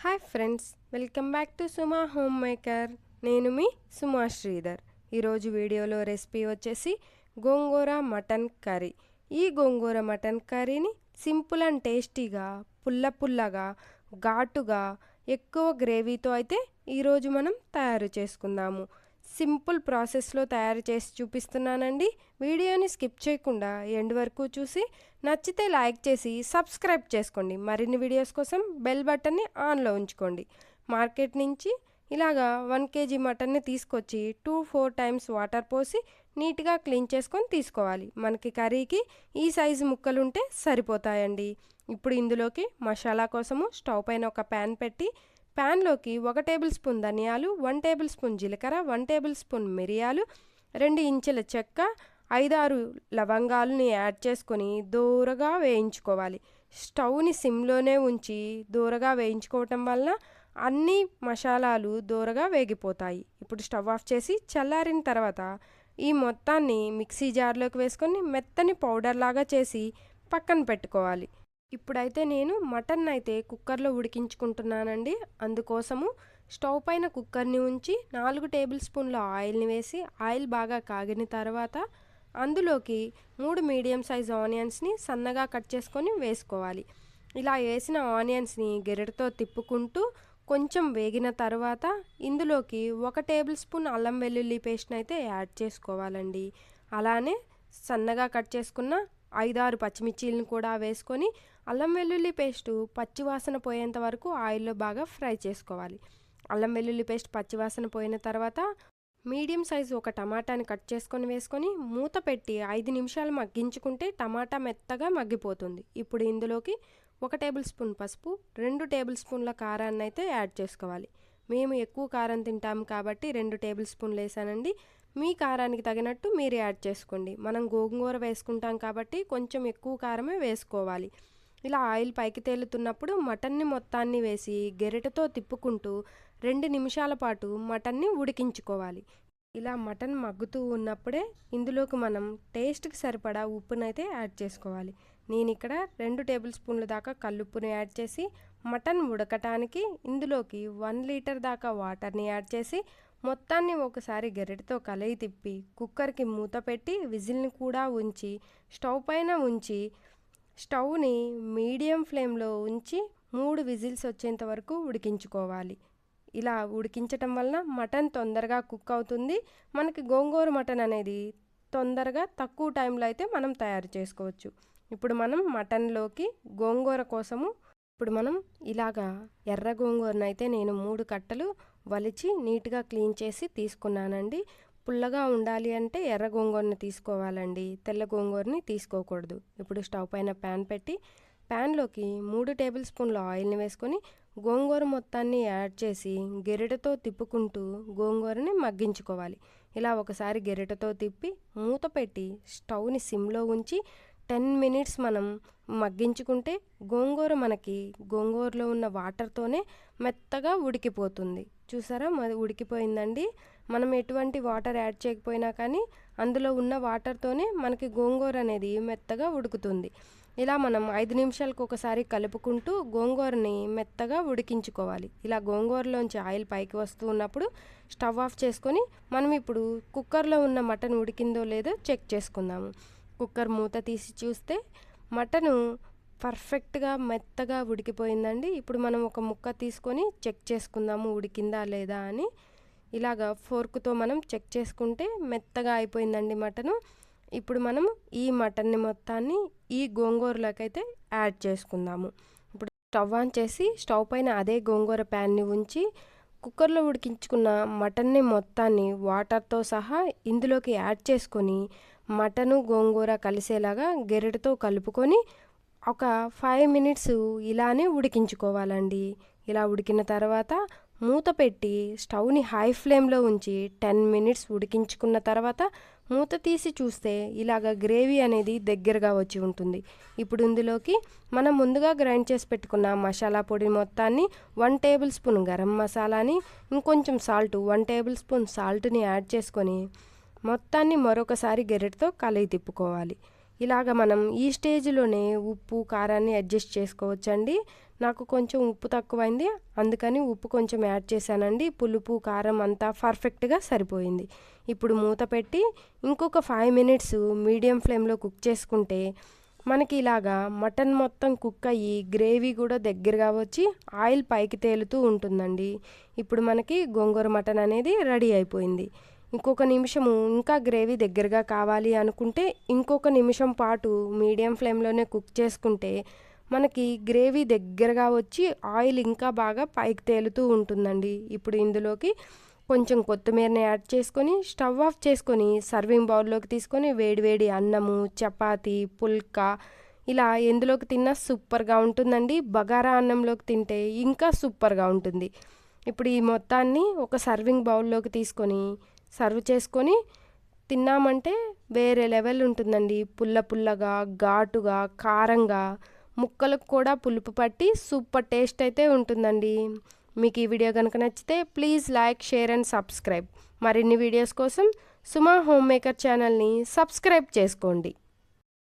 Hi friends, welcome back to Suma home maker. నేను మీ సుమా శ్రీధర్. ఈరోజు వీడియోలో రెసిపీ వచ్చేసి గోంగూర మటన్ కర్రీ. ఈ గోంగూర మటన్ కర్రీని సింపుల్ అండ్ టేస్టీగా, పుల్లగా, ఘాటుగా, ఎక్కువ గ్రేవీతో అయితే ఈరోజు మనం తయారు చేసుకుందాము. సింపుల్ ప్రాసెస్లో తయారు చేసి చూపిస్తున్నానండి. వీడియోని స్కిప్ చేయకుండా ఎండ్ వరకు చూసి నచ్చితే లైక్ చేసి సబ్స్క్రైబ్ చేసుకోండి. మరిన్ని వీడియోస్ కోసం బెల్ బటన్ని ఆన్లో ఉంచుకోండి. మార్కెట్ నుంచి ఇలాగా 1 kg మటన్ని తీసుకొచ్చి 2-4 టైమ్స్ వాటర్ పోసి నీట్గా క్లీన్ చేసుకొని తీసుకోవాలి. మనకి కర్రీకి ఈ సైజు ముక్కలుంటే సరిపోతాయండి. ఇప్పుడు ఇందులోకి మసాలా కోసము స్టవ్ పైన ఒక ప్యాన్ పెట్టి ప్యాన్లోకి 1 టేబుల్ స్పూన్ ధనియాలు, 1 టేబుల్ స్పూన్ జీలకర్ర, 1 టేబుల్ స్పూన్ మిరియాలు, 2 ఇంచుల చెక్క, 5-6 లవంగాలని యాడ్ చేసుకొని దూరగా వేయించుకోవాలి. స్టవ్ని సిమ్లోనే ఉంచి దూరగా వేయించుకోవటం వలన అన్ని మసాలాలు దూరగా వేగిపోతాయి. ఇప్పుడు స్టవ్ ఆఫ్ చేసి చల్లారిన తర్వాత ఈ మొత్తాన్ని మిక్సీ జార్లోకి వేసుకొని మెత్తని పౌడర్ లాగా చేసి పక్కన పెట్టుకోవాలి. ఇప్పుడైతే నేను మటన్ అయితే కుక్కర్లో ఉడికించుకుంటున్నానండి. అందుకోసము స్టవ్ పైన కుక్కర్ని ఉంచి 4 టేబుల్ స్పూన్ల ఆయిల్ని వేసి ఆయిల్ బాగా కాగిన తర్వాత అందులోకి 3 మీడియం సైజ్ ఆనియన్స్ని సన్నగా కట్ చేసుకొని వేసుకోవాలి. ఇలా వేసిన ఆనియన్స్ని గెరటితో తిప్పుకుంటూ కొంచెం వేగిన తర్వాత ఇందులోకి 1 టేబుల్ స్పూన్ అల్లం వెల్లుల్లి పేస్ట్ని అయితే యాడ్ చేసుకోవాలండి. అలానే సన్నగా కట్ చేసుకున్న 5-6 పచ్చిమిర్చీలను కూడా వేసుకొని అల్లం వెల్లుల్లి పేస్టు పచ్చివాసన పోయేంత వరకు ఆయిల్లో బాగా ఫ్రై చేసుకోవాలి. అల్లం వెల్లుల్లి పేస్ట్ పచ్చివాసన పోయిన తర్వాత మీడియం సైజు ఒక టమాటాని కట్ చేసుకొని వేసుకొని మూత పెట్టి 5 నిమిషాలు మగ్గించుకుంటే టమాటా మెత్తగా మగ్గిపోతుంది. ఇప్పుడు ఇందులోకి 1 టేబుల్ స్పూన్ పసుపు, 2 టేబుల్ స్పూన్ల కారాన్ని అయితే యాడ్ చేసుకోవాలి. మేము ఎక్కువ కారం తింటాము కాబట్టి 2 టేబుల్ స్పూన్లు వేసానండి. మీ కారానికి తగినట్టు మీరు యాడ్ చేసుకోండి. మనం గోంగూర వేసుకుంటాం కాబట్టి కొంచెం ఎక్కువ కారమే వేసుకోవాలి. ఇలా ఆయిల్ పైకి తేలుతున్నప్పుడు మటన్ని మొత్తాన్ని వేసి గెరిటతో తిప్పుకుంటూ 2 నిమిషాల పాటు మటన్ని ఉడికించుకోవాలి. ఇలా మటన్ మగ్గుతూ ఉన్నప్పుడే ఇందులోకి మనం టేస్ట్కి సరిపడా ఉప్పునైతే యాడ్ చేసుకోవాలి. నేను ఇక్కడ 2 టేబుల్ స్పూన్ల దాకా కల్లుప్పుని యాడ్ చేసి మటన్ ఉడకటానికి ఇందులోకి 1 లీటర్ దాకా వాటర్ని యాడ్ చేసి మొత్తాన్ని ఒకసారి గెరిటతో కలయి తిప్పి కుక్కర్కి మూత పెట్టి విజిల్ని కూడా ఉంచి స్టవ్ పైన ఉంచి స్టవ్ని మీడియం ఫ్లేమ్లో ఉంచి 3 విజిల్స్ వచ్చేంత వరకు ఉడికించుకోవాలి. ఇలా ఉడికించటం వలన మటన్ తొందరగా కుక్ అవుతుంది. మనకి గోంగూర మటన్ అనేది తొందరగా తక్కువ టైంలో అయితే మనం తయారు చేసుకోవచ్చు. ఇప్పుడు మనం మటన్లోకి గోంగూర కోసము మనం ఇలాగా ఎర్ర గోంగూరను అయితే నేను 3 కట్టలు వలిచి నీట్గా క్లీన్ చేసి తీసుకున్నానండి. పుల్లగా ఉండాలి అంటే ఎర్ర గోంగూరని తీసుకోవాలండి, తెల్ల గోంగూరని తీసుకోకూడదు. ఇప్పుడు స్టవ్ పైన ప్యాన్ పెట్టి ప్యాన్లోకి 3 టేబుల్ స్పూన్ల ఆయిల్ని వేసుకొని గోంగూర మొత్తాన్ని యాడ్ చేసి గెరిటతో తిప్పుకుంటూ గోంగూరని మగ్గించుకోవాలి. ఇలా ఒకసారి గెరిటతో తిప్పి మూత పెట్టి స్టవ్ని సిమ్లో ఉంచి 10 మినిట్స్ మనం మగ్గించుకుంటే గోంగూర మనకి గోంగూరలో ఉన్న వాటర్తోనే మెత్తగా ఉడికిపోతుంది. చూసారా, ఉడికిపోయిందండి. మనం ఎటువంటి వాటర్ యాడ్ చేయకపోయినా కానీ అందులో ఉన్న వాటర్తోనే మనకి గోంగూర అనేది మెత్తగా ఉడుకుతుంది. ఇలా మనం 5 నిమిషాలకు ఒకసారి కలుపుకుంటూ గోంగూరని మెత్తగా ఉడికించుకోవాలి. ఇలా గోంగూరలోంచి ఆయిల్ పైకి వస్తూ ఉన్నప్పుడు స్టవ్ ఆఫ్ చేసుకొని మనం ఇప్పుడు కుక్కర్లో ఉన్న మటన్ ఉడికిందో లేదో చెక్ చేసుకుందాము. కుక్కర్ మూత తీసి చూస్తే మటను పర్ఫెక్ట్గా మెత్తగా ఉడికిపోయిందండి. ఇప్పుడు మనం ఒక ముక్క తీసుకొని చెక్ చేసుకుందాము ఉడికిందా లేదా అని. ఇలాగా ఫోర్క్తో మనం చెక్ చేసుకుంటే మెత్తగా అయిపోయిందండి మటను. ఇప్పుడు మనం ఈ మటన్ని మొత్తాన్ని ఈ గోంగూరలోకైతే యాడ్ చేసుకుందాము. ఇప్పుడు స్టవ్ ఆన్ చేసి స్టవ్ పైన అదే గోంగూర ప్యాన్ని ఉంచి కుక్కర్లో ఉడికించుకున్న మటన్ని మొత్తాన్ని వాటర్తో సహా ఇందులోకి యాడ్ చేసుకొని మటను గోంగూర కలిసేలాగా గెరిటతో కలుపుకొని ఒక 5 మినిట్స్ ఇలానే ఉడికించుకోవాలండి. ఇలా ఉడికిన తర్వాత మూత పెట్టి స్టవ్ని హై ఫ్లేమ్లో ఉంచి 10 మినిట్స్ ఉడికించుకున్న తర్వాత మూత తీసి చూస్తే ఇలాగ గ్రేవీ అనేది దగ్గరగా వచ్చి ఉంటుంది. ఇప్పుడు ఇందులోకి మనం ముందుగా గ్రైండ్ చేసి పెట్టుకున్న మసాలా పొడి మొత్తాన్ని 1 టేబుల్ స్పూన్ గరం మసాలాని, ఇంకొంచెం సాల్ట్ 1 టేబుల్ స్పూన్ సాల్ట్ని యాడ్ చేసుకొని మొత్తాన్ని మరొకసారి గెరిటతో కలయి తిప్పుకోవాలి. ఇలాగ మనం ఈ స్టేజ్లోనే ఉప్పు కారాన్ని అడ్జస్ట్ చేసుకోవచ్చండి. నాకు కొంచెం ఉప్పు తక్కువైంది, అందుకని ఉప్పు కొంచెం యాడ్ చేశానండి. పులుపు కారం అంతా పర్ఫెక్ట్గా సరిపోయింది. ఇప్పుడు మూత పెట్టి ఇంకొక 5 మినిట్స్ మీడియం ఫ్లేమ్లో కుక్ చేసుకుంటే మనకి ఇలాగా మటన్ మొత్తం కుక్ అయ్యి గ్రేవీ కూడా దగ్గరగా వచ్చి ఆయిల్ పైకి తేలుతూ ఉంటుందండి. ఇప్పుడు మనకి గోంగూర మటన్ అనేది రెడీ అయిపోయింది. ఇంకొక నిమిషము ఇంకా గ్రేవీ దగ్గరగా కావాలి అనుకుంటే ఇంకొక నిమిషం పాటు మీడియం ఫ్లేమ్లోనే కుక్ చేసుకుంటే మనకి గ్రేవీ దగ్గరగా వచ్చి ఆయిల్ ఇంకా బాగా పైకి తేలుతూ ఉంటుందండి. ఇప్పుడు ఇందులోకి కొంచెం కొత్తిమీరని యాడ్ చేసుకొని స్టవ్ ఆఫ్ చేసుకొని సర్వింగ్ బౌల్లోకి తీసుకొని వేడివేడి అన్నము, చపాతీ, పుల్కా ఇలా ఎందులోకి తిన్నా సూపర్గా ఉంటుందండి. బగారా అన్నంలోకి తింటే ఇంకా సూపర్గా ఉంటుంది. ఇప్పుడు ఈ మొత్తాన్ని ఒక సర్వింగ్ బౌల్లోకి తీసుకొని సర్వ్ చేసుకొని తిన్నామంటే వేరే లెవెల్ ఉంటుందండి. పుల్ల పుల్లగా, ఘాటుగా, కారంగా, ముక్కలకు కూడా పులుపు పట్టి సూపర్ టేస్ట్ అయితే ఉంటుందండి. మీకు ఈ వీడియో కనుక నచ్చితే please like, share and subscribe. మరిన్ని వీడియోస్ కోసం సుమా హోమ్ మేకర్ ఛానల్ని సబ్స్క్రైబ్ చేసుకోండి.